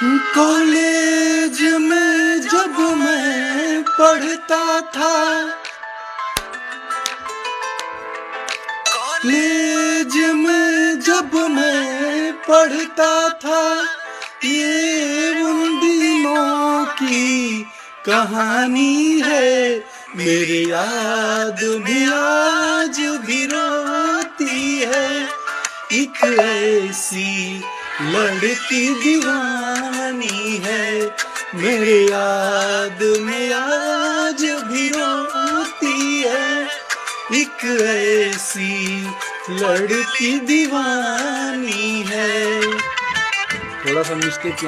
College में जब मैं पढ़ता था, कॉलेज में जब मैं पढ़ता था, ये उन दिनों की कहानी है। मेरी याद भी आज भी रोती है, एक ऐसी लड़की दीवानी है। मेरे याद में आज भी रोती है, एक ऐसी लड़की दीवानी है। थोड़ा सा मिस्टेक